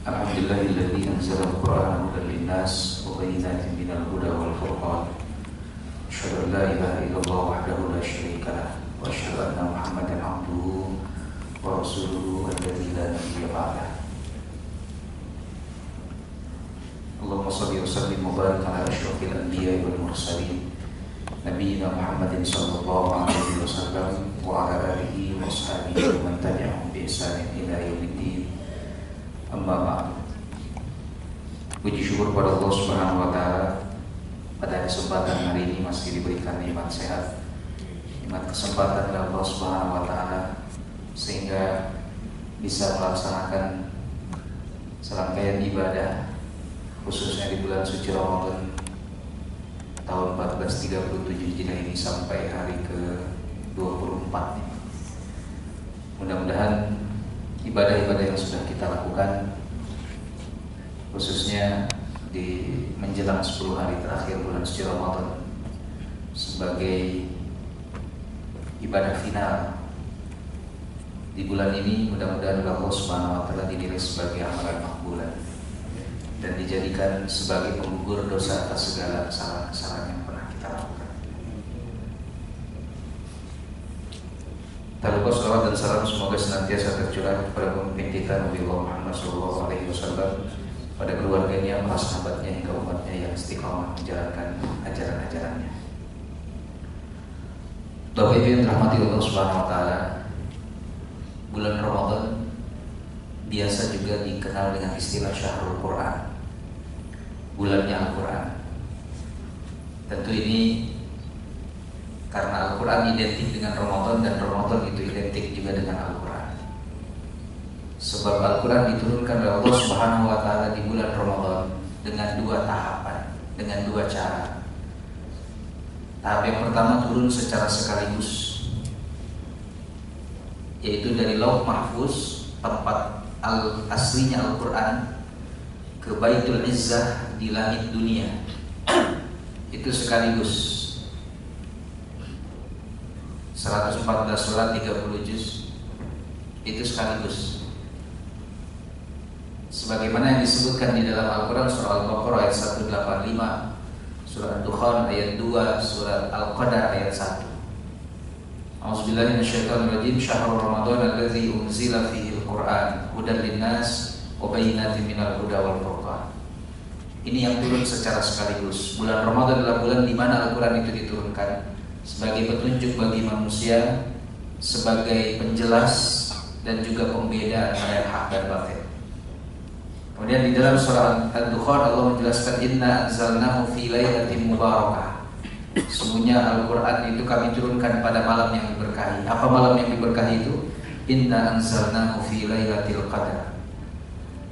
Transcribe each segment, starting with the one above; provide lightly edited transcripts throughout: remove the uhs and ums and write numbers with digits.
Alhamdulillahilladzi anzala al-Qur'ana hudan lin-nas wa bayyinatin minal huda wal furqan. Asyhadu an la ilaha illallah wahdahu la syarika lah wa asyhadu anna Muhammadan abduhu wa rasuluhu alladzi la nabiyya ba'dah. Allahumma shalli wa sallim wa barik ala asyrafil anbiya'i wal mursalin Nabiyyina Muhammadin sallallahu alaihi wasallam wa ala alihi wa ashabihi wa man tabi'ahum bi ihsanin ila yaumiddin. Amma ba'd. Puji syukur pada Allah Subhanahu wa taala, pada kesempatan hari ini masih diberikan nikmat sehat, nikmat kesempatan dari Allah Subhanahu wa taala sehingga bisa melaksanakan serangkaian ibadah khususnya di bulan suci Ramadan tahun 1437 Hijriah ini sampai hari ke-24. Mudah-mudahan ibadah-ibadah yang sudah kita lakukan khususnya di menjelang 10 hari terakhir bulan suci Ramadan sebagai ibadah final di bulan ini, mudah-mudahan Allah Subhanahu wa taala dinilai sebagai amalan makbulan dan dijadikan sebagai penggugur dosa atas segala kesalahan-kesalahan yang pernah kita lakukan. Tak lupa salawat dan salam semoga senantiasa tercurah kepada pemimpin kita Nabi Muhammad SAW, pada keluarganya, para sahabatnya, hingga umatnya yang istiqamah menjalankan ajaran-ajarannya. Bapak Ibu yang dirahmati Allah Subhanahu wa taala, bulan Ramadan biasa juga dikenal dengan istilah Syahrul Quran, bulannya Al-Quran. Tentu ini karena Al-Quran identik dengan Ramadan dan Ramadan itu identik juga dengan Al-Quran. Sebab Al-Quran diturunkan oleh Allah Subhanahu wa taala di bulan Ramadan dengan dua tahapan, dengan dua cara. Tahap yang pertama turun secara sekaligus, yaitu dari Lauh Mahfuz, tempat aslinya Al-Quran, ke Baitul Izzah di langit dunia. Itu sekaligus 114 surat 30 juz. Itu sekaligus. Sebagaimana yang disebutkan di dalam Al-Quran, surah Al-Baqarah ayat 185, surah Ad-Dukhan ayat 2, surat Al-Qadar ayat 1. A'udzubillahi minasyaitonirrajim. Syahrul Ramadan allazi unzila fihi al-Qur'an hudan linnas wa bayyinatin minal huda wal furqan. Ini yang turun secara sekaligus. Bulan Ramadan adalah bulan di mana Al-Quran itu diturunkan sebagai petunjuk bagi manusia, sebagai penjelas dan juga pembeda antara yang hak dan batil. Kemudian di dalam surah Ad-Dukhan Allah menjelaskan, inna anzalnahu fi lailatin mubarakah. Sesungguhnya Al-Quran itu kami turunkan pada malam yang diberkahi. Apa malam yang diberkahi itu? Inna anzalnahu fi lailatul qadar.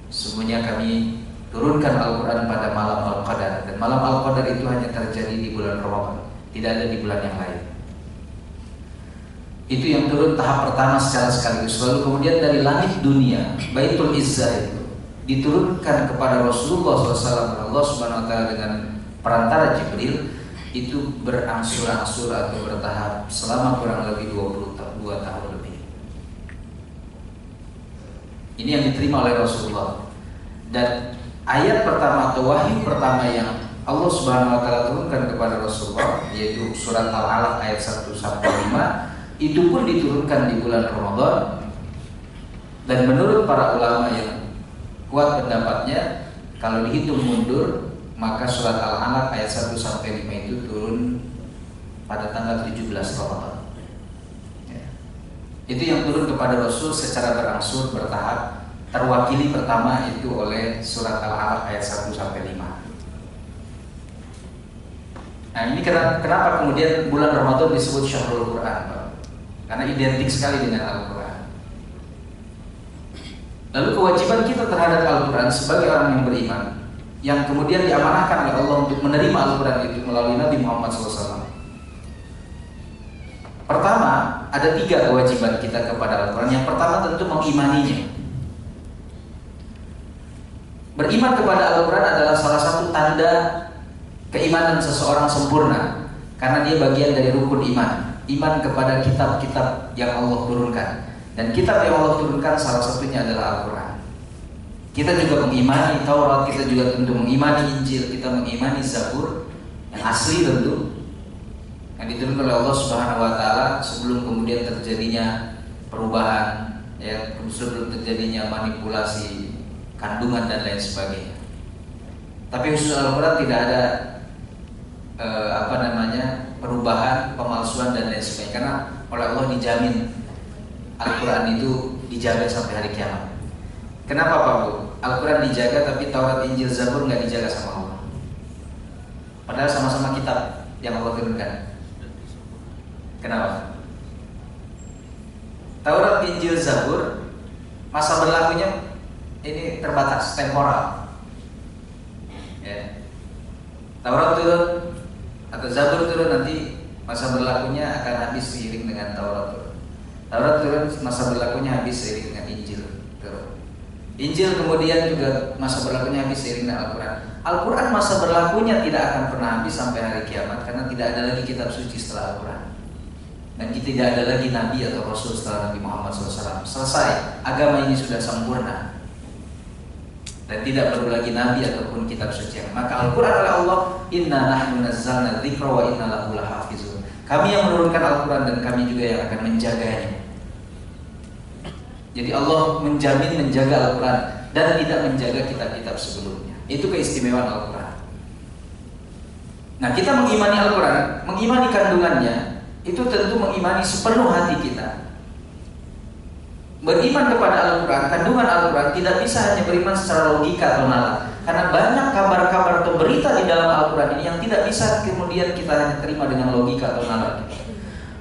Sesungguhnya kami turunkan Al-Quran pada malam Al-Qadar. Dan malam Al-Qadar itu hanya terjadi di bulan Ramadan, tidak ada di bulan yang lain. Itu yang turun tahap pertama secara sekaligus. Lalu kemudian dari langit dunia, Baitul Izzah itu diturunkan kepada Rasulullah SAW. Allah Subhanahu wa taala dengan perantara Jibril itu berangsur-angsur atau bertahap selama kurang lebih 22 tahun lebih. Ini yang diterima oleh Rasulullah. Dan ayat pertama atau wahyu pertama yang Allah Subhanahu wa taala turunkan kepada Rasulullah, yaitu surat Al-Alaq ayat 1 sampai 5, itu pun diturunkan di bulan Ramadan. Dan menurut para ulama yang kuat pendapatnya, kalau dihitung mundur, maka surat Al-Alaq ayat 1 sampai 5 itu turun pada tanggal 17 Ramadan. Ya. Itu yang turun kepada Rasul secara berangsur bertahap. Terwakili pertama itu oleh surat Al-Alaq ayat 1 sampai 5. Nah, ini kenapa kemudian bulan Ramadan disebut Syahrul Quran, Pak? Karena identik sekali dengan Al-Quran. Lalu kewajiban kita terhadap Al-Quran sebagai orang yang beriman, yang kemudian diamanahkan oleh Allah untuk menerima Al-Quran itu melalui Nabi Muhammad SAW. Pertama, ada 3 kewajiban kita kepada Al-Quran. Yang pertama tentu mengimaninya. Beriman kepada Al-Quran adalah salah satu tanda keimanan seseorang sempurna, karena dia bagian dari rukun iman. Iman kepada kitab-kitab yang Allah turunkan. Dan kitab yang Allah turunkan salah satunya adalah Al-Quran. Kita juga mengimani Taurat, kita juga tentu mengimani Injil, kita mengimani Zabur yang asli tentu, yang diturunkan oleh Allah Subhanahu wa taala sebelum kemudian terjadinya perubahan, ya, sebelum terjadinya manipulasi kandungan dan lain sebagainya. Tapi khusus Al-Qur'an tidak ada perubahan, pemalsuan dan lain sebagainya, karena oleh Allah dijamin Al-Qur'an itu dijaga sampai hari kiamat. Kenapa Pak Bu? Al-Quran dijaga tapi Taurat, Injil, Zabur nggak dijaga sama Allah. Padahal sama-sama kitab yang Allah turunkan. Kenapa? Taurat, Injil, Zabur masa berlakunya ini terbatas, temporal. Ya. Taurat turun atau Zabur turun, nanti masa berlakunya akan habis seiring dengan Taurat turun. Taurat turun, masa berlakunya habis seiring dengan Injil turun. Injil kemudian juga masa berlakunya habis seiring dengan Al-Quran. Al-Quran masa berlakunya tidak akan pernah habis sampai hari kiamat, karena tidak ada lagi kitab suci setelah Al-Quran. Dan tidak ada lagi Nabi atau Rasul setelah Nabi Muhammad SAW. Selesai, agama ini sudah sempurna. Dan tidak perlu lagi Nabi ataupun kitab suci. Maka Al-Quran oleh Allah, Inna nahnu nazzalna dzikra wa inna lahu lahafizun. Kami yang menurunkan Al-Quran dan kami juga yang akan menjaganya. Jadi Allah menjamin menjaga Al-Quran dan tidak menjaga kitab-kitab sebelumnya. Itu keistimewaan Al-Quran. Nah, kita mengimani Al-Quran, mengimani kandungannya, itu tentu mengimani sepenuh hati kita. Beriman kepada Al-Quran, kandungan Al-Quran, tidak bisa hanya beriman secara logika atau nalar. Karena banyak kabar-kabar atau berita di dalam Al-Quran ini yang tidak bisa kemudian kita hanya terima dengan logika atau nalar.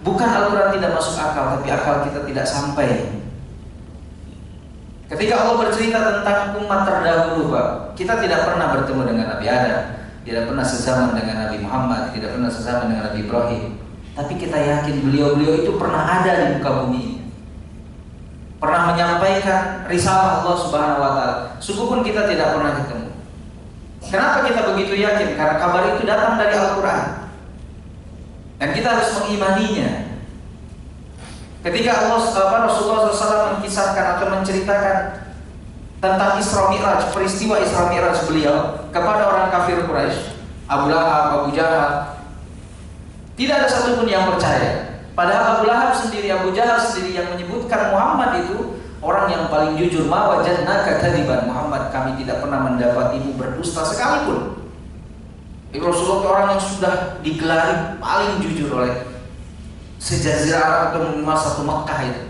Bukan Al-Quran tidak masuk akal, tapi akal kita tidak sampai. Ketika Allah bercerita tentang umat terdahulu, Pak, kita tidak pernah bertemu dengan Nabi Adam, tidak pernah sezaman dengan Nabi Muhammad, tidak pernah sezaman dengan Nabi Ibrahim. Tapi kita yakin beliau-beliau itu pernah ada di muka bumi ini, pernah menyampaikan risalah Allah Subhanahu wa taala. Sungguhpun kita tidak pernah ketemu. Kenapa kita begitu yakin? Karena kabar itu datang dari Al-Quran, dan kita harus mengimaninya. Ketika Rasulullah SAW mengisahkan atau menceritakan tentang Isra Mi'raj, peristiwa Isra Mi'raj beliau kepada orang kafir Quraisy, Abu Lahab, Abu Jahal, tidak ada satupun yang percaya. Padahal Abu Lahab sendiri, Abu Jahal sendiri yang menyebutkan Muhammad itu orang yang paling jujur. Ma wajadnaka kadziban, Muhammad, kami tidak pernah mendapatimu berdusta sekalipun. Rasulullah orang yang sudah digelari paling jujur oleh sejazirah Arab atau masa satu Mekah itu,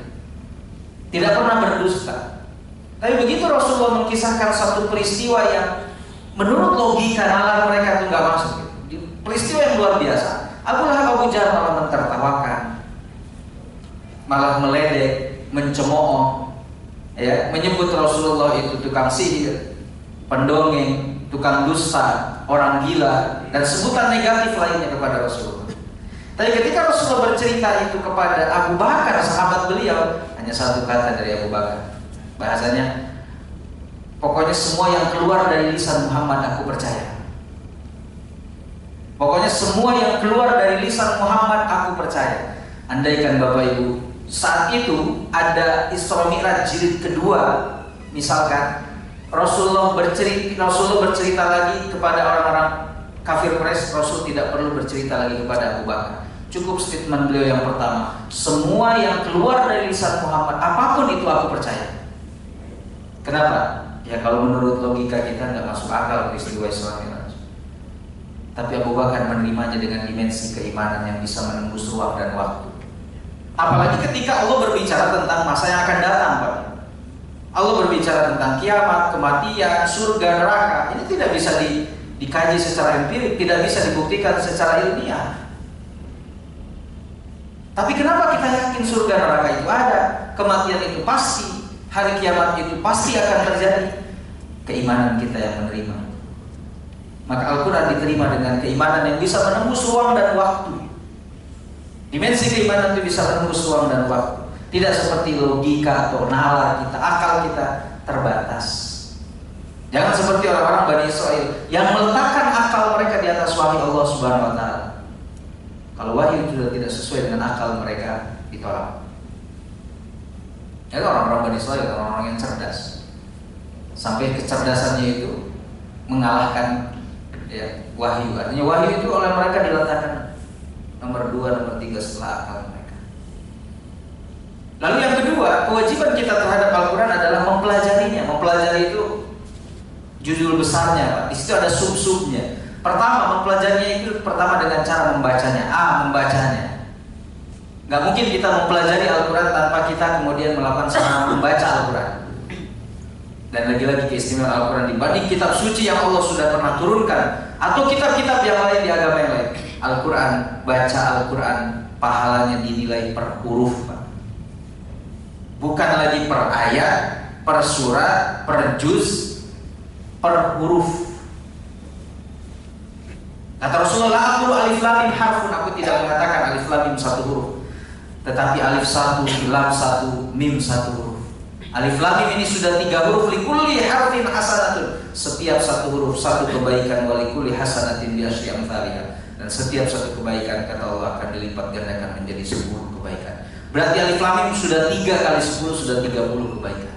tidak pernah berdusta. Tapi begitu Rasulullah mengisahkan satu peristiwa yang menurut logika nalar mereka itu nggak masuk, peristiwa yang luar biasa, Abu Lahab, Abu Jahal malah mentertawakan, malah meledek, mencemooh, ya, menyebut Rasulullah itu tukang sihir, pendongeng, tukang dusta, orang gila, dan sebutan negatif lainnya kepada Rasulullah. Tapi ketika Rasulullah bercerita itu kepada Abu Bakar, sahabat beliau, hanya satu kata dari Abu Bakar. Bahasanya, pokoknya semua yang keluar dari lisan Muhammad aku percaya. Pokoknya semua yang keluar dari lisan Muhammad aku percaya. Andaikan Bapak Ibu, saat itu ada Isra Mi'raj jilid kedua, misalkan Rasulullah bercerita lagi kepada orang-orang kafir Quraisy, Rasul tidak perlu bercerita lagi kepada Abu Bakar. Cukup statement beliau yang pertama, semua yang keluar dari lisan Muhammad, apapun itu aku percaya. Kenapa? Ya kalau menurut logika kita nggak masuk akal peristiwa Isra Mi'raj. Tapi Abu Bakar menerimanya dengan dimensi keimanan yang bisa menembus ruang dan waktu. Apalagi ketika Allah berbicara tentang masa yang akan datang, Pak. Allah berbicara tentang kiamat, kematian, surga, neraka. Ini tidak bisa dikaji secara empirik, tidak bisa dibuktikan secara ilmiah. Tapi kenapa kita yakin surga neraka itu ada, kematian itu pasti, hari kiamat itu pasti akan terjadi? Keimanan kita yang menerima. Maka Al-Quran diterima dengan keimanan yang bisa menembus ruang dan waktu. Dimensi keimanan itu bisa menembus ruang dan waktu. Tidak seperti logika atau nalar kita, akal kita terbatas. Jangan seperti orang-orang Bani Israel yang meletakkan akal mereka di atas wahyu Allah Subhanahu wa taala. Kalau wahyu sudah tidak sesuai dengan akal mereka, ditolak. Itu orang-orang Bani Israel, orang-orang yang cerdas. sampai kecerdasannya itu mengalahkan ya, wahyu. Artinya wahyu itu oleh mereka diletakkan nomor 2, nomor 3 setelah akal mereka. Lalu yang kedua, kewajiban kita terhadap Al-Quran adalah mempelajarinya. Mempelajari itu judul besarnya, Pak. Di situ ada sub-subnya. Pertama, mempelajarinya itu pertama dengan cara membacanya. Membacanya. Gak mungkin kita mempelajari Al-Quran tanpa kita kemudian melakukan sarana membaca Al-Quran. Dan lagi-lagi keistimewaan Al-Quran dibanding kitab suci yang Allah sudah pernah turunkan atau kitab-kitab yang lain di agama yang lain. Al-Quran, baca Al-Quran, pahalanya dinilai per huruf, Pak. Bukan lagi per ayat, per surat, per juz, per huruf. Kata Rasulullah, aku alif lam mim harfun, aku tidak mengatakan alif lam mim satu huruf, tetapi alif satu, lam satu, mim satu huruf. Alif lam mim ini sudah 3 huruf, likulli harfin hasanatun. Setiap satu huruf satu kebaikan, wa likulli hasanatin bi asyri amsalihha. Dan setiap satu kebaikan kata Allah akan dilipat gandakan menjadi 10 kebaikan. Berarti alif lam mim sudah 3 kali 10 sudah 30 kebaikan.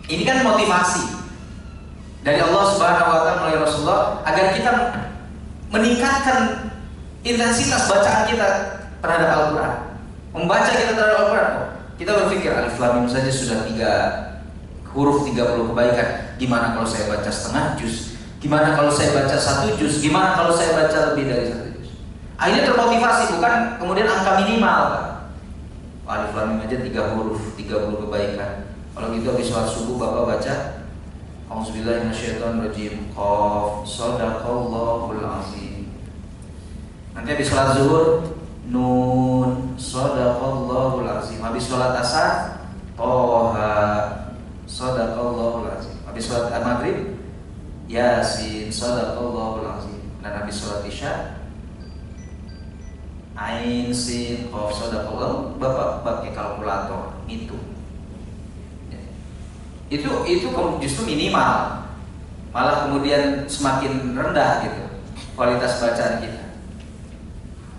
Ini kan motivasi dari Allah Subhanahu wa taala melalui Rasulullah agar kita meningkatkan intensitas bacaan kita terhadap Al-Quran. Membaca kita terhadap Al-Quran. Kita berpikir alif lam mim saja sudah 3 huruf 30 kebaikan. Gimana kalau saya baca setengah juz? Gimana kalau saya baca 1 juz? Gimana kalau saya baca lebih dari 1 juz? Akhirnya termotivasi, bukan kemudian angka minimal, Pak. Alif lam mim aja 3 huruf 30 kebaikan. Kalau gitu habis sholat subuh Bapak baca Auzubillahi minasyaitonirrajim, Qaf, Shadaqallahul azim. Nanti habis sholat zuhur Nun, Shadaqallahul azim. Habis sholat asar Toha, Shadaqallahul azim. Habis sholat maghrib Yasin, Shadaqallahul azim. Dan habis sholat isya Ain, Sin, Qaf, Shadaqallah. Bapak pakai kalkulator hitung. Itu justru minimal. Malah kemudian semakin rendah gitu kualitas bacaan kita.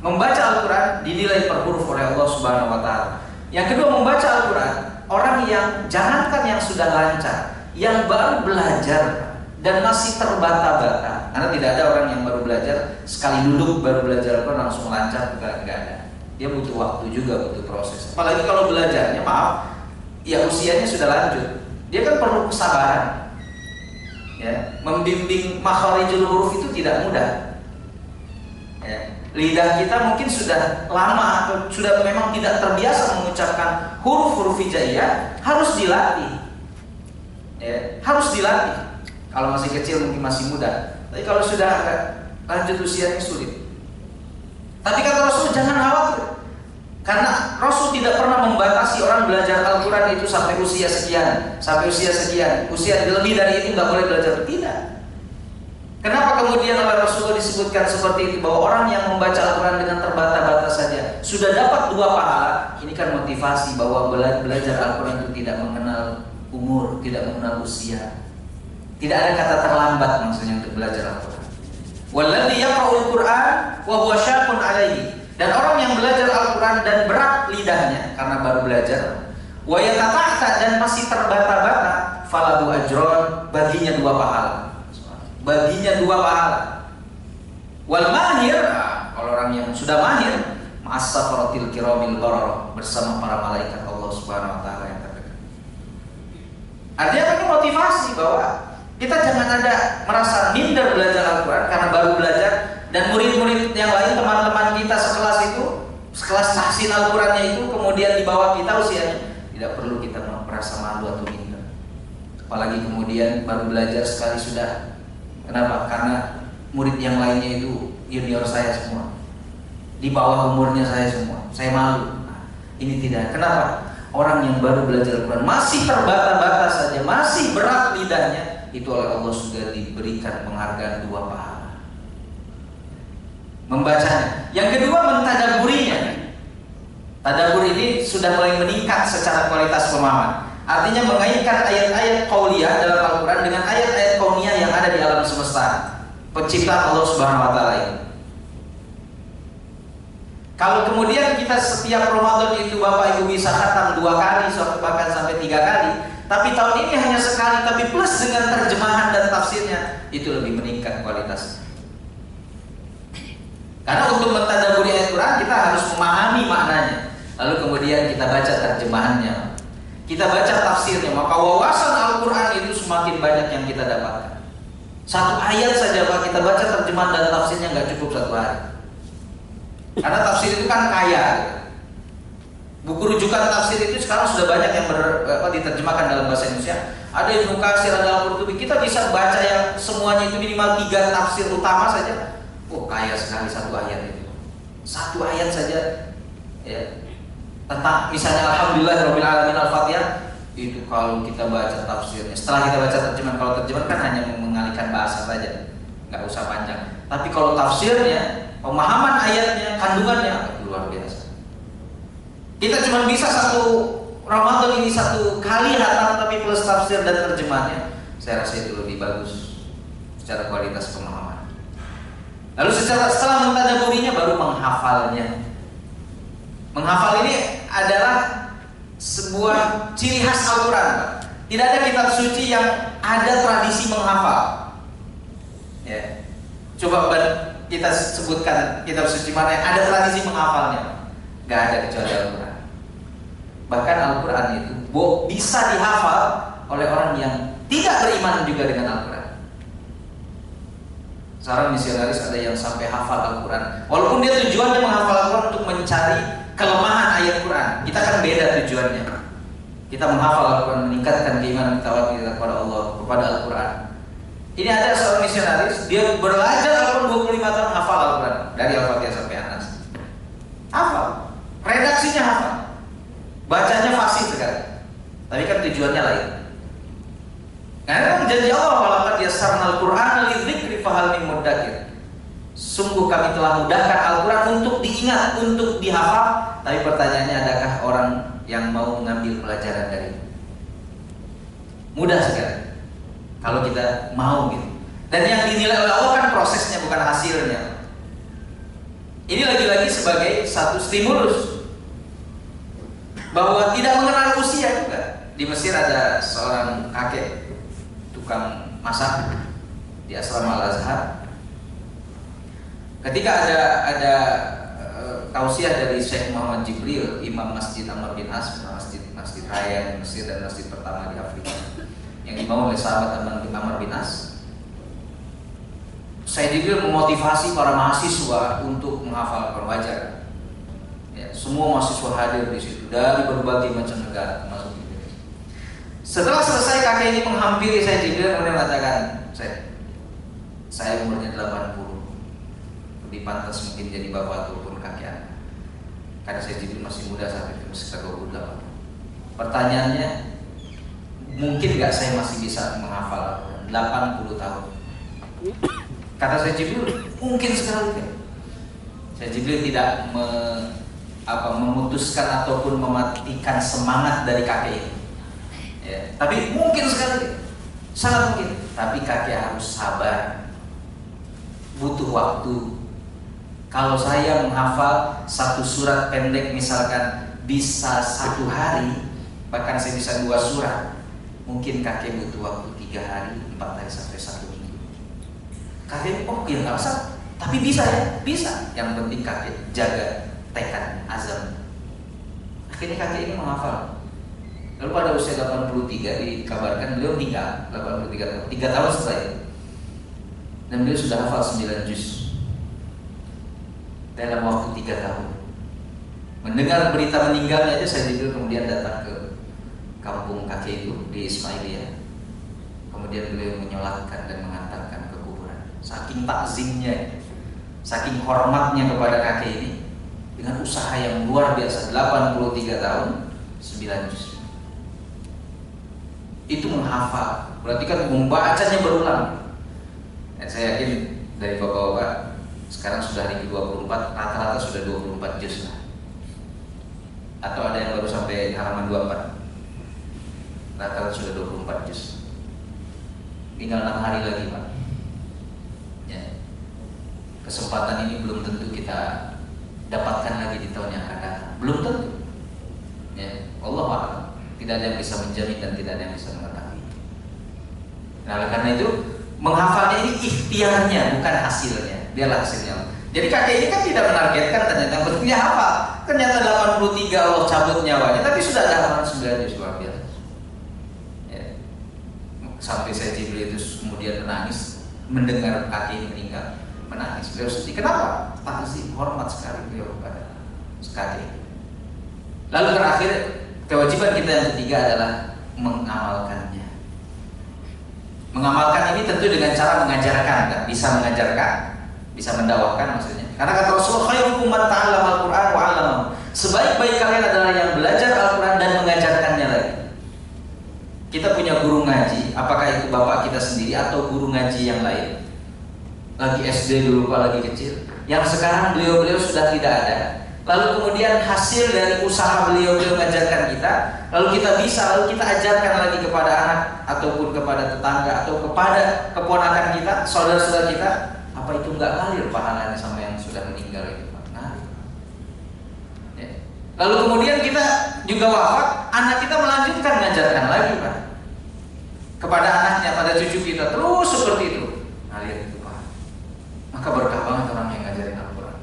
Membaca Al-Quran dinilai per huruf oleh Allah Subhanahu wa taala. Yang kedua, membaca Al-Quran, orang yang jangankan yang sudah lancar, yang baru belajar dan masih terbata-bata. Karena tidak ada orang yang baru belajar sekali duduk baru belajar Al-Quran langsung lancar, enggak ada. Dia butuh waktu juga, butuh proses. Apalagi kalau belajarnya ya usianya sudah lanjut. Dia kan perlu kesabaran. Ya, membimbing makharijul huruf itu tidak mudah. Ya. Lidah kita mungkin sudah lama atau sudah memang tidak terbiasa mengucapkan huruf-huruf hijaiyah, harus dilatih. Ya, harus dilatih. Kalau masih kecil mungkin masih mudah. Tapi kalau sudah lanjut usianya sulit. Tapi kata Rasul jangan khawatir. Karena Rasul tidak pernah membatasi orang belajar Al-Quran itu sampai usia sekian, sampai usia sekian, usia lebih dari itu nggak boleh belajar. Tidak. Kenapa kemudian oleh Rasulullah disebutkan seperti itu, bahwa orang yang membaca Al-Quran dengan terbata-bata saja sudah dapat 2 pahala? Ini kan motivasi bahwa belajar Al-Quran itu tidak mengenal umur, tidak mengenal usia. Tidak ada kata terlambat maksudnya untuk belajar Al-Quran. Walladzi yaqra'ul Qur'an wa huwa syaqqun 'alaihi. Dan orang yang belajar Al-Quran dan berat lidahnya karena baru belajar, wa yatata'ta, dan masih terbata-bata, falahu ajron, baginya 2 pahala. Baginya 2 pahala. Wal mahir, kalau orang yang sudah mahir, ma'as-safaratil kiramil bararah, bersama para malaikat Allah Subhanahu wa taala yang terdekat. Artinya ini motivasi bahwa kita jangan ada merasa minder belajar Al-Quran karena baru belajar. Dan murid-murid yang lain, teman-teman kita sekelas itu, sekelas tahsin Al-Qurannya itu kemudian di bawah kita usianya, tidak perlu kita merasa malu atau minder. Apalagi kemudian baru belajar sekali sudah. Kenapa? Karena murid yang lainnya itu junior saya semua, di bawah umurnya saya semua, saya malu. Nah, ini tidak. Kenapa? Orang yang baru belajar Al-Quran masih terbata-bata saja, masih berat lidahnya, itu oleh Allah sudah diberikan penghargaan 2 pahala. Membacanya. Yang kedua, mentadaburinya. Tadabur ini sudah mulai meningkat secara kualitas pemahaman. Artinya mengaitkan ayat-ayat qauliyah dalam Al-Quran dengan ayat-ayat kauniyah yang ada di alam semesta, penciptaan Allah Subhanahu wa taala ini. Kalau kemudian kita setiap Ramadan itu Bapak Ibu bisa khatam 2 kali, bahkan sampai 3 kali, tapi tahun ini hanya sekali, tapi plus dengan terjemahan dan tafsirnya, itu lebih meningkat kualitasnya. Karena untuk mentadaburi ayat Quran kita harus memahami maknanya, lalu kemudian kita baca terjemahannya, kita baca tafsirnya, maka wawasan Al-Quran itu semakin banyak yang kita dapatkan. Satu ayat saja Pak, kita baca terjemahan dan tafsirnya nggak cukup satu hari. Karena tafsir itu kan kaya. Buku rujukan tafsir itu sekarang sudah banyak yang diterjemahkan dalam bahasa Indonesia. Ada Ibnu Katsir, ada Al-Qurtubi. Kita bisa baca yang semuanya itu minimal 3 tafsir utama saja. Oh, kaya sekali satu ayat itu. Satu ayat saja ya. Tentang misalnya Alhamdulillahirabbil alamin Al-Fatihah, itu kalau kita baca tafsirnya, setelah kita baca terjemahan, kalau terjemahan kan hanya mengalihkan bahasa saja, nggak usah panjang. Tapi kalau tafsirnya, pemahaman ayatnya, kandungannya luar biasa. Kita cuma bisa satu Ramadan ini satu kali hatam, tapi plus tafsir dan terjemahannya, saya rasa itu lebih bagus secara kualitas pemahaman. Lalu setelah mentadaburinya baru menghafalnya. Menghafal ini adalah sebuah ciri khas Al-Quran, Pak. Tidak ada kitab suci yang ada tradisi menghafal. Ya. Coba kita sebutkan kitab suci mana yang ada tradisi menghafalnya. Gak ada kecuali Al-Quran. Bahkan Al-Quran itu bisa dihafal oleh orang yang tidak beriman juga dengan Al-Quran. Seorang misionaris ada yang sampai hafal Al-Quran, walaupun dia tujuannya menghafal Al-Quran untuk mencari kelemahan ayat Quran. Kita kan beda tujuannya. Kita menghafal Al-Quran meningkatkan keimanan tawakal kita kepada Allah, kepada Al-Quran. Ini ada seorang misionaris, dia belajar Al-Quran 25 tahun, hafal Al-Quran dari Al-Fatihah sampai An-Nas. Hafal, redaksinya hafal, bacanya fasih sekali. Tapi kan tujuannya lain. Karena janji Allah, walaqad yassarnal Qur'ana lidzikri fahal min muddakir. Sungguh kami telah mudahkan Al-Quran untuk diingat, untuk dihafal. Tapi pertanyaannya, adakah orang yang mau mengambil pelajaran dari? Mudah sekali kalau kita mau gitu. Dan yang dinilai oleh Allah kan prosesnya, bukan hasilnya. Ini lagi-lagi sebagai satu stimulus bahwa tidak mengenal usia juga. Di Mesir ada seorang kakek tukang masak di asrama Al-Azhar. Ketika ada tausiah dari Syekh Muhammad Jibril, Imam Masjid Amr bin As, Masjid Raya di Mesir dan masjid pertama di Afrika, yang dibangun oleh sahabat Amr bin As. Syekh Jibril memotivasi para mahasiswa untuk menghafal Al-Quran. Wajar. Ya, semua mahasiswa hadir di situ dari berbagai macam negara, termasuk Indonesia. Setelah selesai, kakek ini menghampiri Syekh Jibril kemudian mengatakan, saya umurnya 80. Lebih pantas mungkin jadi bapak ataupun kakek anda. Karena saya jadi masih muda saat itu, sekitar 28. Pertanyaannya, mungkin nggak saya masih bisa menghafal 80 tahun? Kata saya Jibril, mungkin sekali. Saya Jibril tidak memutuskan ataupun mematikan semangat dari kakek ini. Ya, tapi mungkin sekali, sangat mungkin. Tapi kakek harus sabar, butuh waktu. Kalau saya menghafal satu surat pendek misalkan bisa 1 hari, bahkan saya bisa 2 surat, mungkin kakek butuh waktu 3 hari, 4 hari sampai 1 minggu. Kakek, oh ya nggak usah, tapi bisa ya, bisa. Yang penting kakek jaga tekad, azam. Akhirnya kakek ini menghafal. Lalu pada usia 83 dikabarkan beliau meninggal, 83 tahun, 3 tahun setelah itu. Dan beliau sudah hafal 9 juz dalam waktu 3 tahun. Mendengar berita meninggalnya aja, saya tidur kemudian datang ke kampung kakek itu di Ismailia. Kemudian beliau menyolatkan dan mengantarkan ke kuburan. Saking takzimnya, saking hormatnya kepada kakek ini, dengan usaha yang luar biasa, 83 tahun, 9 juz. Itu menghafal, berarti kan membacanya berulang. Dan saya yakin dari bapak-bapak sekarang sudah hari ke-24, rata-rata sudah 24 juz lah. Atau ada yang baru sampai halaman 24, rata-rata sudah 24 juz. Tinggal 6 hari lagi Pak ya. Kesempatan ini belum tentu kita dapatkan lagi di tahun yang akan datang. Belum tentu ya. Allah a'lam. Tidak ada yang bisa menjamin dan tidak ada yang bisa mengetahui. Nah, oleh karena itu menghafalnya ini ikhtiarnya, bukan hasilnya. Biarlah hasilnya. Jadi kakek ini kan tidak menargetkan ternyata berarti hafal. Ternyata 83 Allah cabut nyawanya, tapi sudah ada hafalan 9 juz, luar biasa. Ya. Sampai saya Jibril itu kemudian menangis mendengar kakek ini meninggal, menangis. Beliau sedih. Kenapa? Takzim, hormat sekali beliau kepada kakek. Lalu terakhir, kewajiban kita yang ketiga adalah mengamalkannya. Mengamalkan ini tentu dengan cara mengajarkan, kan? Bisa mengajarkan, bisa mendakwahkan maksudnya. Karena kata Rasulullah, khairukum man ta'allama al-Qur'an wa 'allamahu. Sebaik-baik kalian adalah yang belajar Al-Qur'an dan mengajarkannya lagi. Kita punya guru ngaji, apakah itu bapak kita sendiri atau guru ngaji yang lain? Lagi SD dulu Pak, lagi kecil. Yang sekarang beliau-beliau sudah tidak ada. Lalu kemudian hasil dari usaha beliau-beliau mengajarkan kita, lalu kita ajarkan lagi kepada anak ataupun kepada tetangga atau kepada keponakan kita, saudara-saudara kita. Apa itu nggak ngalir pahalanya sama yang sudah meninggal itu, Pak? Ngalir. Ya. Lalu kemudian kita juga wafat, anak kita melanjutkan mengajarkan lagi, Pak, kepada anaknya, pada cucu kita, terus seperti itu. Ngalir itu, Pak. Maka berkah banget orang yang ngajarin Al-Quran.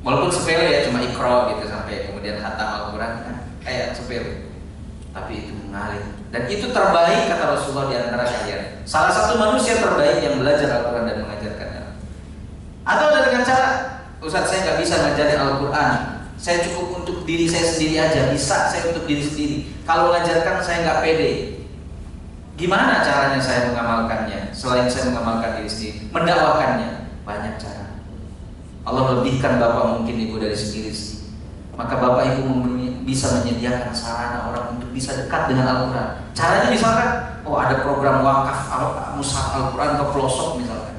Walaupun sepele ya, cuma ikra gitu sampai kemudian khatam Al-Quran, kan kayak sepele, tapi itu mengalir. Dan itu terbaik kata Rasulullah di antara kalian. Salah satu manusia terbaik yang belajar Al-Quran dan mengajarkannya. Atau dengan cara, Ustaz saya nggak bisa ngajarin Al-Quran, saya cukup untuk diri saya sendiri aja. Bisa saya untuk diri sendiri. Kalau mengajarkan saya nggak pede. Gimana caranya saya mengamalkannya? Selain saya mengamalkan diri sendiri, mendakwakannya banyak cara. Allah lebihkan bapak mungkin ibu dari segi rezeki. Maka bapak ibu bisa menyediakan sarana orang untuk bisa dekat dengan Al-Quran. Caranya misalkan, ada program wakaf mushaf Al-Quran ke pelosok misalkan.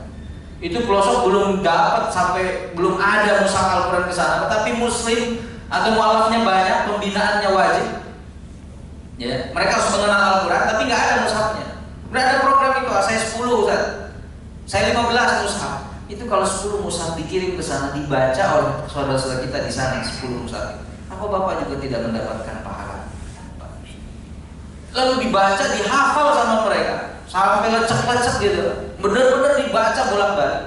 Itu pelosok belum dapat sampai belum ada mushaf Al-Quran ke sana, tetapi muslim atau mualafnya banyak, pembinaannya wajib. Ya, mereka harus mengenal Al-Quran, tapi nggak ada mushafnya. Udah ada program itu, saya 10 Ustaz, saya 15 mushaf. Itu kalau 10 mushaf dikirim ke sana, dibaca oleh saudara-saudara kita di sana 10 mushaf. Apa bapak juga tidak mendapatkan pahala? Lalu dibaca, dihafal sama mereka sampai lecek-lecek gitu, benar-benar dibaca bolak-balik.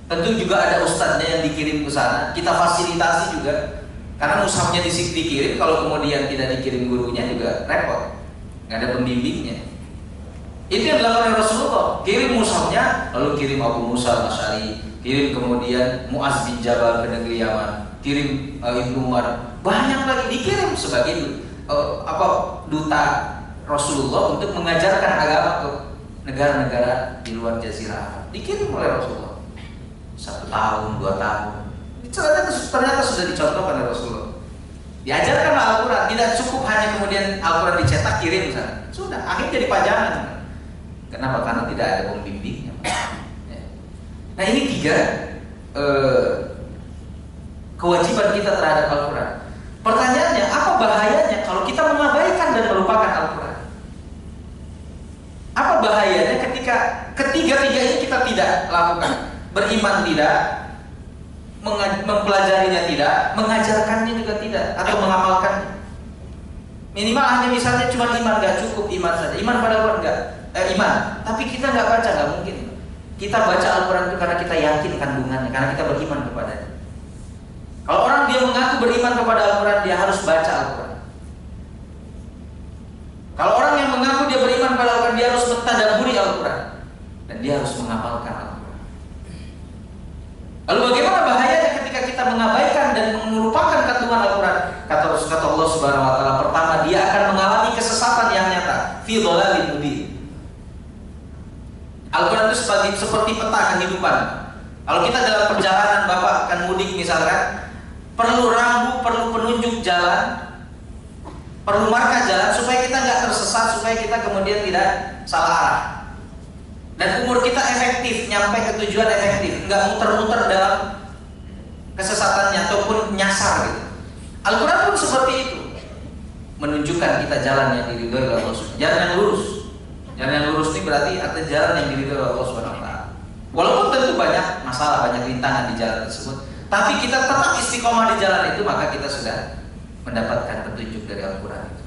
Tentu juga ada ustadznya yang dikirim ke sana, kita fasilitasi juga. Karena mushafnya dikirim, kalau kemudian tidak dikirim gurunya juga repot, nggak ada pembimbingnya. Itu yang dilakukan oleh Rasulullah. Kirim mushafnya, lalu kirim Abu Musa Al-Asy'ari, kirim kemudian Mu'az bin Jabal ke negeri Yaman, kirim Ibnu Umar, banyak lagi dikirim sebagai duta Rasulullah untuk mengajarkan agama ke negara-negara di luar Jazirah Arab. Dikirim oleh Rasulullah 1 tahun, 2 tahun. Ternyata sudah dicontohkan oleh Rasulullah. Diajarkan Al-Quran, tidak cukup hanya kemudian Al-Quran dicetak kirim sana. Sudah, akhirnya jadi pajangan. Kenapa? Karena tidak ada pembimbingnya. Nah, ini 3 kewajiban kita terhadap Al-Quran. Pertanyaannya, apa bahayanya kalau kita mengabaikan dan melupakan Al-Quran? Apa bahayanya ketika ketiga-tiga ini kita tidak lakukan? Beriman tidak, mempelajarinya tidak, mengajarkannya juga tidak, atau mengamalkannya. Minimal hanya misalnya cuma iman, nggak cukup iman saja. Iman pada Al-Quran nggak? Iman, tapi kita nggak baca, nggak mungkin. Kita baca Al-Quran itu karena kita yakin kandungannya, karena kita beriman kepadanya. Kalau orang dia mengaku beriman kepada Al-Quran, dia harus baca Al-Quran. Kalau orang yang mengaku dia beriman kepada Al-Quran, dia harus mentadabburi Al-Quran dan dia harus mengamalkan Al-Quran. Lalu bagaimana bahayanya ketika kita mengabaikan dan melupakan kandungan Al-Quran? Kata Allah Subhanahu wa taala, pertama dia akan mengalami kesesatan yang nyata, fi dhalalin mubin. Al-Quran itu seperti peta kehidupan. Kalau kita dalam perjalanan, Bapak akan mudik misalkan, perlu rambu, perlu penunjuk jalan, perlu marka jalan supaya kita nggak tersesat, supaya kita kemudian tidak salah arah. Dan umur kita efektif, nyampe ke tujuan efektif, nggak muter-muter dalam kesesatannya ataupun nyasar gitu. Al-Quran pun seperti itu, menunjukkan kita jalan yang diridhoi oleh Allah, jalan yang lurus. Jalan yang lurus ini berarti ada jalan yang diridhoi oleh Allah Subhanahu wa taala. Walaupun tentu banyak masalah, banyak rintangan di jalan tersebut, tapi kita tetap istiqomah di jalan itu, maka kita sudah mendapatkan petunjuk dari Al-Quran itu.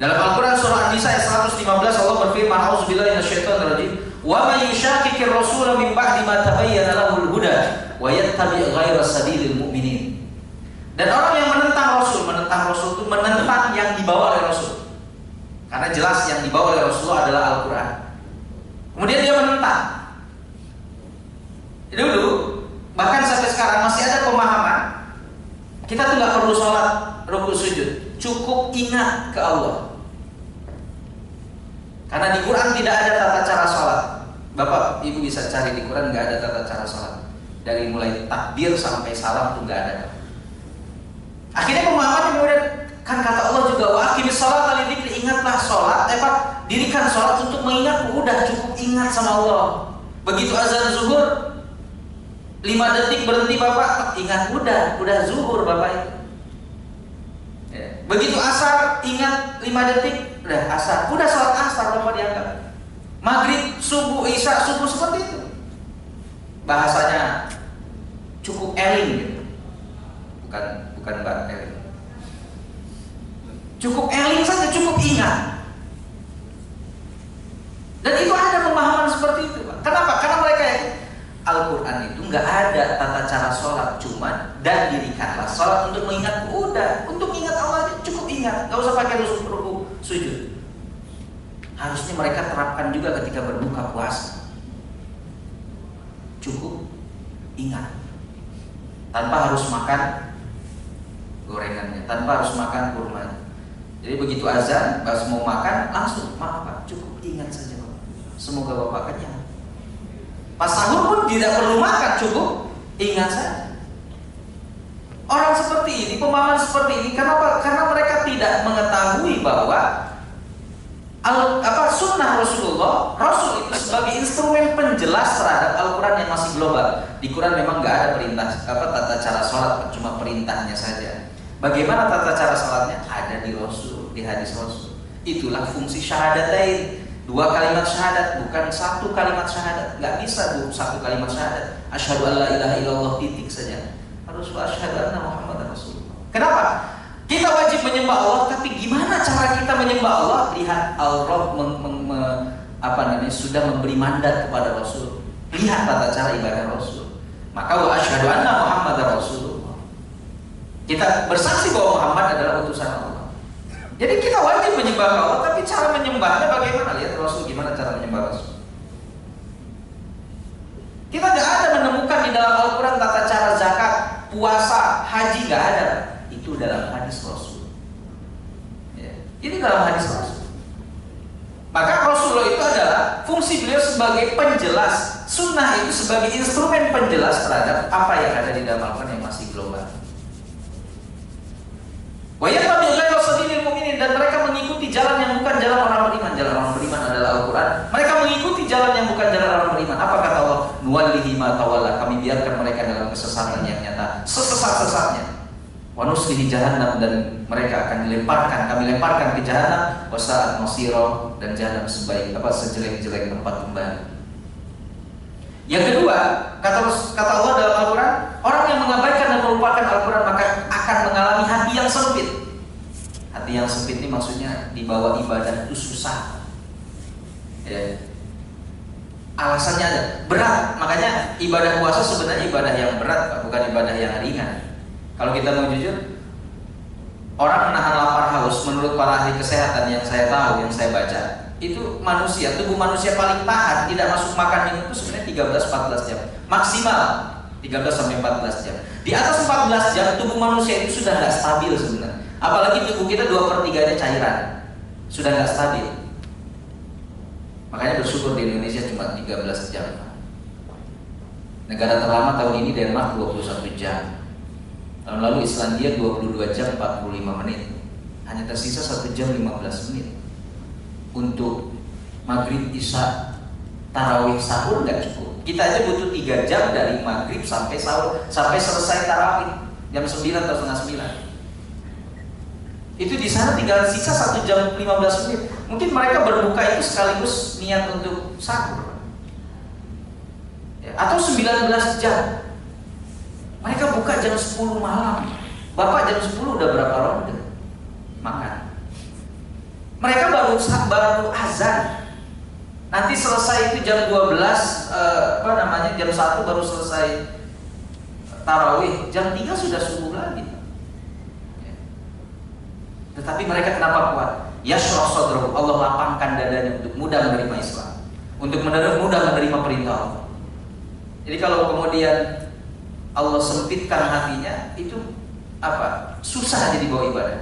Dalam Al-Quran surah An-Nisa ayat 115 Allah berfirman, "A'udzubillahi minasyaitonir rajim. Wa may yushaqiqir rasula min ba'di ma tabayyana lahul huda wa yattabi' ghayra sabilil mu'minin." Dan orang yang menentang Rasul itu menentang yang dibawa oleh Rasul. Karena jelas yang dibawa oleh Rasulullah adalah Al-Quran. Kemudian dia menentang. Dulu, bahkan sampai sekarang masih ada pemahaman kita tuh nggak perlu sholat rukuk sujud, cukup ingat ke Allah. Karena di Quran tidak ada tata cara sholat. Bapak, ibu bisa cari di Quran, nggak ada tata cara sholat. Dari mulai takbir sampai salam tuh nggak ada. Akhirnya pemahaman kemudian kan kata Allah juga, wa aqimis sholata lidzikri, ingatlah sholat, dirikan sholat untuk mengingat. Udah cukup ingat sama Allah. Begitu azan zuhur 5 detik berhenti bapak, ingat udah zuhur bapak itu. Ya. Begitu asar ingat 5 detik, udah asar, udah sholat asar bapak dianggap. Maghrib, subuh, isya, subuh seperti itu. Bahasanya cukup eling gitu. Bukan mbak eling. Cukup eling saja, cukup ingat. Dan itu ada pemahaman seperti itu, Pak. Kenapa? Karena mereka yakin Al-Quran itu nggak ada tata cara sholat, cuman dan dirikanlah sholat untuk mengingat. Udah, untuk ingat Allah cukup ingat, nggak usah pakai rukuk sujud. Harusnya mereka terapkan juga ketika berbuka puasa. Cukup ingat, tanpa harus makan gorengannya, tanpa harus makan kurmanya. Jadi begitu azan, pas mau makan langsung, maaf Pak, cukup ingat saja Pak. Semoga Bapak kenyang. Pas sahur pun tidak perlu makan, cukup ingat saja. Orang seperti ini, pemahaman seperti ini, kenapa? Karena mereka tidak mengetahui bahwa sunnah Rasulullah, Rasul itu sebagai instrumen penjelas terhadap Al-Quran yang masih global. Di Quran memang nggak ada perintah tata cara sholat, cuma perintahnya saja. Bagaimana tata cara sholatnya? Ada di Rasul, di hadis Rasul. Itulah fungsi syahadatain. 2 kalimat syahadat, bukan 1 kalimat syahadat. Nggak bisa 1 kalimat syahadat. Asyhadu an la ilaha illallah titik saja. Harus asyhadu anna Muhammadar Rasulullah. Kenapa? Kita wajib menyembah Allah, tapi gimana cara kita menyembah Allah? Lihat Al-Rabb sudah memberi mandat kepada Rasul. Lihat tata cara ibadah Rasul. Maka wa asyhadu anna Muhammadar Rasulullah. Kita bersaksi bahwa Muhammad adalah utusan Allah. Jadi kita wajib menyembah Allah, tapi cara menyembahnya bagaimana? Lihat Rasul gimana cara menyembah Rasul. Kita tidak ada menemukan di dalam Al-Quran tata cara zakat, puasa, haji, nggak ada. Itu dalam hadis Rasul. Ya. Ini dalam hadis Rasul. Maka Rasulullah itu adalah fungsi beliau sebagai penjelas. Sunnah itu sebagai instrumen penjelas terhadap apa yang ada di dalam Al-Quran yang masih global. Dan mereka mengikuti jalan yang bukan jalan orang beriman. Jalan orang beriman adalah Al-Quran. Mereka mengikuti jalan yang bukan jalan orang beriman. Apa kata Allah? Nuwallihi ma tawalla. Kami biarkan mereka dalam kesesatan yang nyata, sesat-sesatnya. Wa nuslihi jahannam, dan mereka akan dilemparkan. Kami lemparkan ke jahannam. Wa sa'at masira, dan jahannam sejelek-jelek tempat kembali. Yang kedua, kata Allah dalam Al-Quran, orang yang mengabaikan dan melupakan Al-Quran maka akan mengalami hati yang sempit. Hati yang sempit ini maksudnya dibawa ibadah itu susah. Ya. Alasannya ada, berat. Makanya ibadah puasa sebenarnya ibadah yang berat, Pak, bukan ibadah yang ringan. Kalau kita mau jujur, orang menahan lapar haus menurut para ahli kesehatan yang saya tahu, yang saya baca, itu tubuh manusia paling tahan tidak masuk makan minum itu sebenarnya 13-14 jam maksimal, 13-14 jam. Di atas 14 jam tubuh manusia itu sudah nggak stabil sebenarnya. Apalagi tubuh kita 2/3-nya cairan, sudah nggak stabil. Makanya bersyukur di Indonesia cuma 13 jam. Negara terlama tahun ini Denmark 21 jam. Tahun lalu Islandia 22 jam 45 menit. Hanya tersisa 1 jam 15 menit. Untuk maghrib, isya, tarawih, sahur nggak cukup. Kita aja butuh 3 jam dari maghrib sampai sahur, sampai selesai tarawih jam 9 atau setengah 9. Itu di sana tinggal sisa 1 jam 15 menit. Mungkin mereka berbuka itu sekaligus niat untuk sahur. Ya, atau 19 jam. Mereka buka jam 10 malam. Bapak jam 10 udah berapa ronde makan? Mereka baru azan. Nanti selesai itu jam 12, jam 1 baru selesai tarawih, jam 3 sudah subuh lagi. Tetapi mereka kenapa kuat? Yashrah sadrahu, Allah lapangkan dadanya untuk mudah menerima Islam, untuk mudah menerima perintah Allah. Jadi kalau kemudian Allah sempitkan hatinya, itu apa? Susah jadi bawa ibadah.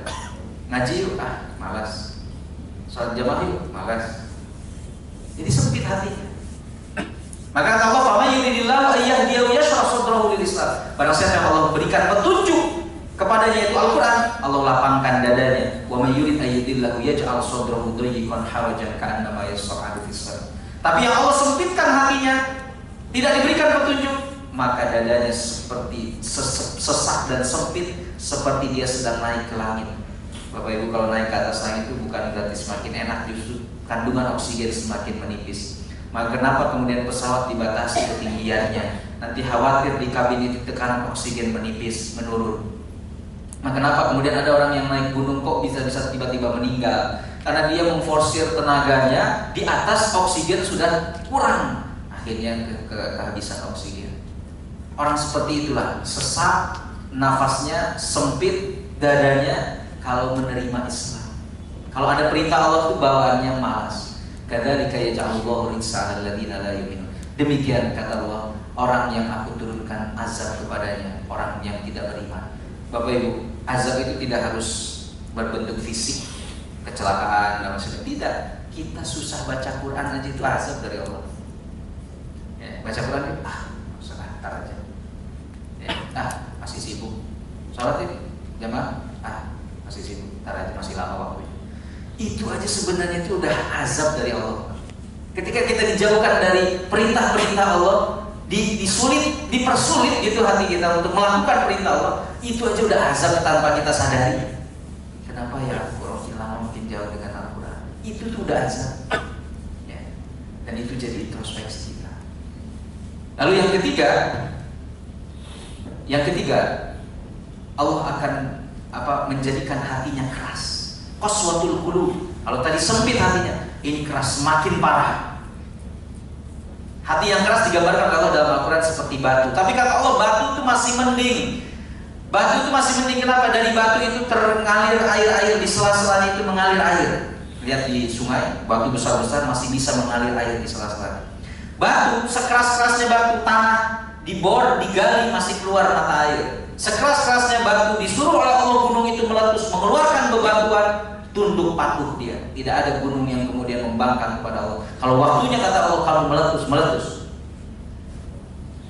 Ngaji yuk, malas. Sholat jamaah yuk, malas. Jadi sempit hatinya. Maka kata Allah, "Faman yuridillahu ayyahdiyahu yashrah sadrahu lil Islam." Barang siapa yang Allah berikan petunjuk kepadanya, yaitu Al-Quran, Allah lapangkan dadanya. "Wa may yurid ayyadillahu yaj'al sadrahu dayyiqan harajan ka'annama yas'adu fis sama." Tapi yang Allah sempitkan hatinya, tidak diberikan petunjuk, maka dadanya seperti sesak dan sempit, seperti dia sedang naik ke langit. Bapak Ibu, kalau naik ke atas langit itu bukan berarti semakin enak, justru kandungan oksigen semakin menipis. Maka kenapa kemudian pesawat dibatasi ketinggiannya? Nanti khawatir di kabin itu tekanan oksigen menipis, menurun. Maka kenapa kemudian ada orang yang naik gunung kok bisa tiba-tiba meninggal? Karena dia memforsir tenaganya, di atas oksigen sudah kurang, akhirnya kehabisan oksigen. Orang seperti itulah, sesak, nafasnya sempit, dadanya kalau menerima Islam. Kalau ada perintah Allah itu bawaannya malas. Kadzalika yaj'alullahu rizqan alladziina laa yu'minuun. Demikian kata Allah, orang yang aku turunkan azab kepadanya, orang yang tidak beriman. Bapak Ibu, azab itu tidak harus berbentuk fisik, kecelakaan dan macam-macam. Tidak, kita susah baca Quran aja itu azab dari Allah. Ya, baca Quran itu ntar aja. Ya, masih sibuk. Sholat ini jamaah, masih sibuk, ntar aja, masih lama waktunya. Itu aja sebenarnya itu udah azab dari Allah. Ketika kita dijauhkan dari perintah-perintah Allah, dipersulit gitu hati kita untuk melakukan perintah Allah, itu aja udah azab tanpa kita sadari. Kenapa ya makin lama makin jauh dengan Al-Quran? Itu tuh udah azab. Ya. Dan itu jadi introspeksi kita. Lalu yang ketiga, Allah akan menjadikan hatinya keras. Qaswatul qulub. Kalau tadi sempit hatinya, ini keras, semakin parah. Hati yang keras digambarkan Allah dalam Al-Quran seperti batu. Tapi kata Allah, batu itu masih mending. Batu itu masih mending, kenapa? Dari batu itu mengalir air di sela-selanya itu mengalir air. Lihat di sungai, batu besar-besar masih bisa mengalir air di sela-selanya. Batu, sekeras-kerasnya batu, tanah dibor, digali masih keluar mata air. Sekeras-kerasnya batu, disuruh oleh Allah gunung itu meletus, mengeluarkan bebatuan, tunduk patuh dia. Tidak ada gunung yang kemudian membangkang kepada Allah. Kalau waktunya kata Allah, kalau meletus.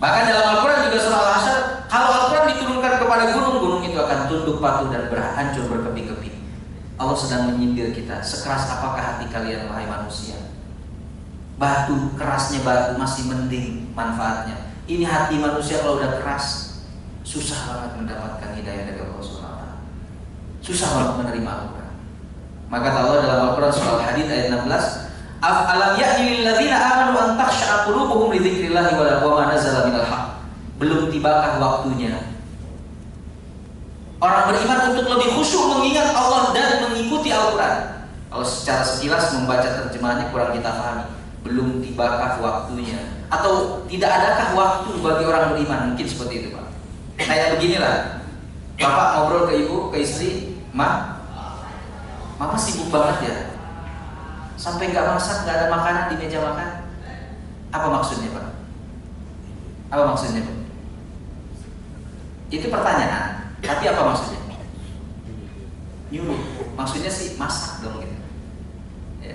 Bahkan dalam Al-Quran juga surah Al-Hasyr, kalau Al-Quran diturunkan kepada gunung itu akan tunduk patuh dan hancur berkeping-keping. Allah sedang menyindir kita, sekeras apakah hati kalian wahai manusia? Batu, kerasnya batu masih mending manfaatnya. Ini hati manusia kalau udah keras, susah banget mendapatkan hidayah dari Allah SWT. Susah banget menerima Al-Quran. Maka kata Allah dalam Al-Quran surah Al-Hadid ayat 16, alam ya'ni lil ladzina amanu an takhsha'a qulubuhum li dzikrillahi wa ma nazala minal haqq. Belum tibakah waktunya orang beriman untuk lebih khusyuk mengingat Allah dan mengikuti Al-Quran? Kalau secara sekilas membaca terjemahannya kurang kita pahami. Belum tibakah waktunya, atau tidak adakah waktu bagi orang beriman? Mungkin seperti itu, Pak. Kayak beginilah, bapak ngobrol ke ibu, ke istri, mama sibuk banget ya, sampai nggak masak, nggak ada makanan di meja makan. Apa maksudnya, Pak? Apa maksudnya, Pak? Itu pertanyaan, tapi apa maksudnya? Nyuruh, maksudnya sih masak dong gitu.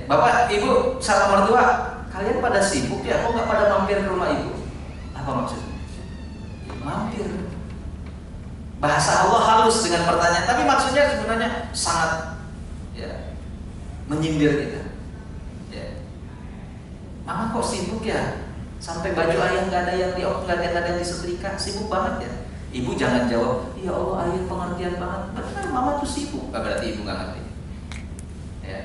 Bapak, ibu sama mertua, kalian pada sibuk ya, kok nggak pada mampir ke rumah ibu? Apa maksudnya? Mampir. Bahasa Allah halus dengan pertanyaan, tapi maksudnya sebenarnya sangat menyindir kita. Mama kok sibuk ya? Sampai baju ayah nggak ada yang disetrika, sibuk banget ya? Ibu jangan jawab, ya Allah ayah pengertian banget. Benar, mama tuh sibuk. Berarti ibu nggak ngerti. Ya.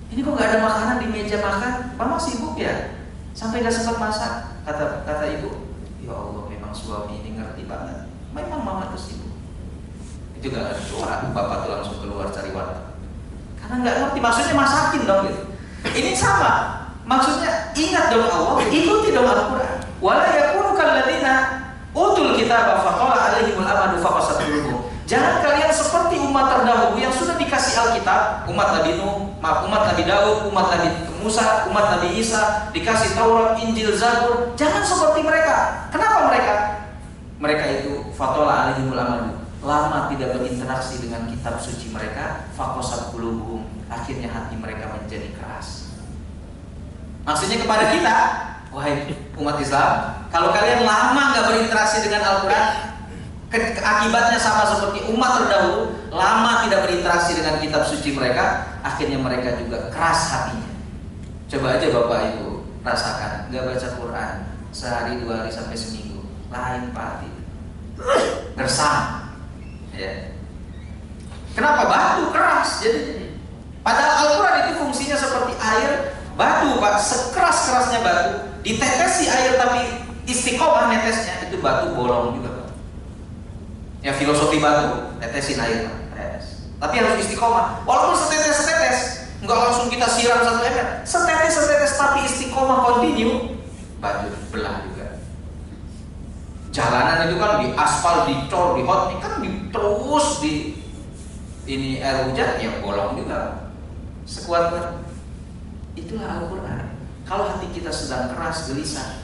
Ini kok nggak ada makanan di meja makan? Mama sibuk ya? Sampai nggak sempat masak. Kata ibu, ya Allah memang suami ini ngerti banget. Memang mama tuh sibuk. Itu nggak ada suara, bapak tuh langsung keluar cari warna. Karena nggak ngerti, maksudnya masakin dong gitu. Ini sama, maksudnya ingat dong Allah, ikuti dong Al-Quran. Wala yakunu kalladzina utul kitaba faqala alaihimul amadu faqasat qulubuhum. Jangan kalian seperti umat terdahulu yang sudah dikasih Alkitab, umat Nabi Nuh, umat Nabi Daud, umat Nabi Musa, umat Nabi Isa, dikasih Taurat, Injil, Zabur. Jangan seperti mereka. Kenapa mereka? Mereka itu fatola alaihimul amadu, lama tidak berinteraksi dengan kitab suci mereka, faqasat qulubuhum, akhirnya hati mereka menjadi keras. Maksudnya kepada kita, wahai umat Islam, kalau kalian lama nggak berinteraksi dengan Al-Quran, akibatnya sama seperti umat terdahulu, lama tidak berinteraksi dengan kitab suci mereka, akhirnya mereka juga keras hatinya. Coba aja Bapak Ibu rasakan, nggak baca Quran sehari, 2 hari sampai seminggu, lain pati, gersam, ya. Kenapa? Batu keras. Jadi, padahal Al-Quran itu fungsinya seperti air, batu Pak, sekeras-kerasnya batu, ditetesi air tapi istiqomah netesnya, itu batu bolong juga Pak. Ya filosofi batu, tetesin air Pak. Tapi harus istiqomah. Walaupun setetes-setetes, nggak langsung kita siram 1 ember, setetes-setetes tapi istiqomah continue, batu belah juga. Jalanan itu kan di aspal, dicor, di hot, kan terus di ini air hujan ya bolong juga. Sekuat itulah Al-Quran. Kalau hati kita sedang keras, gelisah,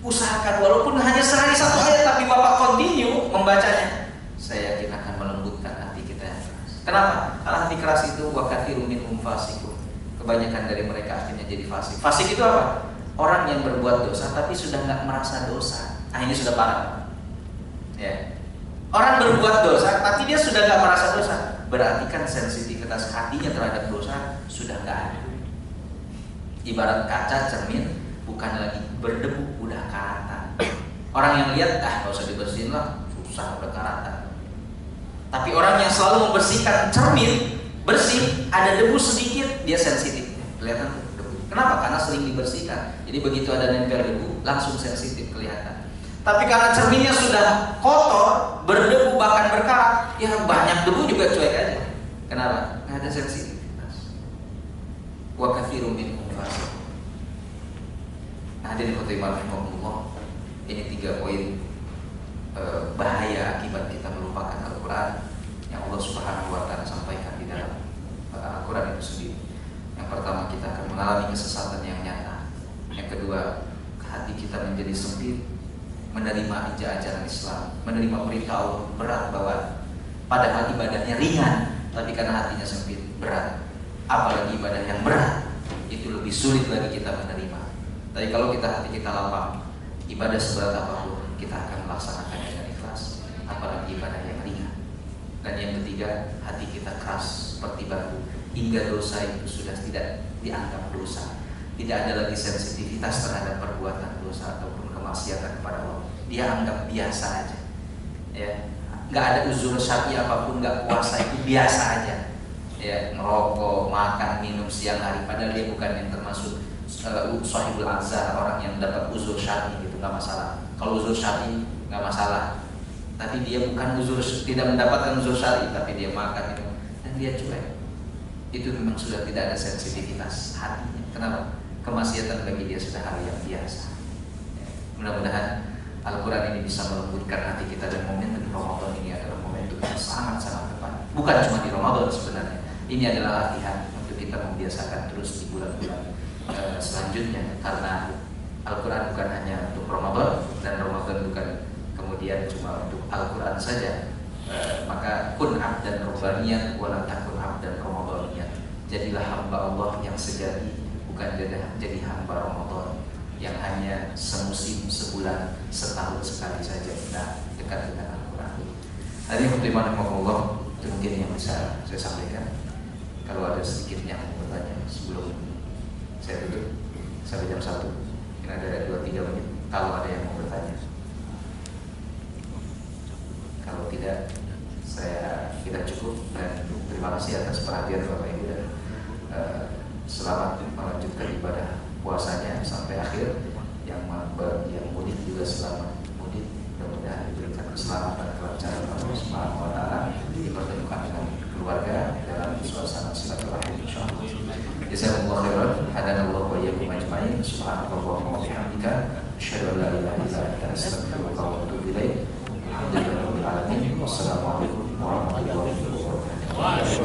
usahakan walaupun hanya sehari 1 ayat, tapi Bapak continue membacanya, saya yakin akan melembutkan hati kita yang keras. Kenapa? Karena hati keras itu wa katsirun minhum fasiqun. Kebanyakan dari mereka akhirnya jadi fasik. Fasik itu apa? Orang yang berbuat dosa tapi sudah nggak merasa dosa. Ah, ini sudah parah. Ya. Orang berbuat dosa tapi dia sudah nggak merasa dosa. Berarti kan sensitivitas hatinya terhadap dosa sudah nggak ada. Ibarat kaca cermin, bukan lagi berdebu, udah karatan. Orang yang lihat, nggak usah dibersihin lah, susah, udah karatan. Tapi orang yang selalu membersihkan cermin, bersih, ada debu sedikit, dia sensitif. Kelihatan tuh debu. Kenapa? Karena sering dibersihkan. Jadi begitu ada nempel debu, langsung sensitif kelihatan. Tapi karena cerminnya sudah kotor, berdebu, bahkan berkarat, ya banyak debu juga cuek aja. Kenapa? Nggak ada sensitivitas. Wa katsirun minhum fasiqun. Hadirin khotimah rahimakumullah, ini 3 poin bahaya akibat kita melupakan Al-Quran yang Allah Subhanahu wa Ta'ala sampaikan di dalam Al-Quran itu sendiri. Yang pertama, kita akan mengalami kesesatan yang nyata. Yang kedua, hati kita menjadi sempit menerima ajaran Islam, menerima perintah Allah berat bawaan. Padahal ibadahnya ringan, tapi karena hatinya sempit berat. Apalagi ibadah yang berat itu lebih sulit bagi kita menerima. Tapi kalau hati kita lapang, ibadah seberat apapun kita akan melaksanakannya dengan ikhlas, apalagi ibadah yang ringan. Dan yang ketiga, hati kita keras seperti batu, hingga dosa itu sudah tidak dianggap dosa. Tidak ada lagi sensitivitas terhadap perbuatan dosa ataupun kemaksiatan kepada Allah. Dia anggap biasa aja. Ya, nggak ada uzur syar'i apapun, nggak puasa itu biasa aja. Ya, ngerokok, makan, minum siang hari, padahal dia bukan yang termasuk sahibul azhar, orang yang dapat uzur syar'i, gitu, nggak masalah. Kalau uzur syar'i nggak masalah, tapi dia bukan uzur, tidak mendapatkan uzur syar'i, tapi dia makan itu dan dia cuek, itu memang sudah tidak ada sensitivitas hatinya. Kenapa? Kemaksiatan bagi dia sudah hal yang biasa. Ya, mudah-mudahan Al-Quran ini bisa melembutkan hati kita, dan momentum Ramadan ini adalah momentum yang sangat-sangat tepat. Bukan cuma di Ramadan sebenarnya, ini adalah latihan untuk kita membiasakan terus di bulan-bulan selanjutnya, karena Al-Quran bukan hanya untuk Ramadan, dan Ramadan bukan kemudian cuma untuk Al-Quran saja. Maka kun abdan rabbaniyat wala takun abdan ramadhaniyat. Jadilah hamba Allah yang sejati, bukan jadi hamba Ramadan yang hanya semusim, sebulan, setahun sekali saja kita dekat dengan Al-Quran. Hari ini khutbah Allah itu mungkin yang bisa saya sampaikan. Kalau ada sedikit yang mau bertanya sebelum saya tutup sampai jam 1, mungkin ada 2-3 menit kalau ada yang mau bertanya. Kalau tidak, kita cukup, dan terima kasih atas perhatian Bapak Ibu, dan selamat melanjutkan ibadah puasanya sampai akhir. Yang mudik juga selamat mudik, mudah-mudahan diberikan keselamatan dan kelancaran Allah Subhanahu wa Ta'ala, dipertemukan dengan keluarga dalam suasana silaturahmi syaitan. Hadanallahu wa iyyakum ajma'in. Subhanakallahumma wa bihamdika asyhadu an la ilaha illa anta astaghfiruka wa atubu ilaik. Alhamdulillahirabbil alamin. Wassalamualaikum warahmatullahi wabarakatuh.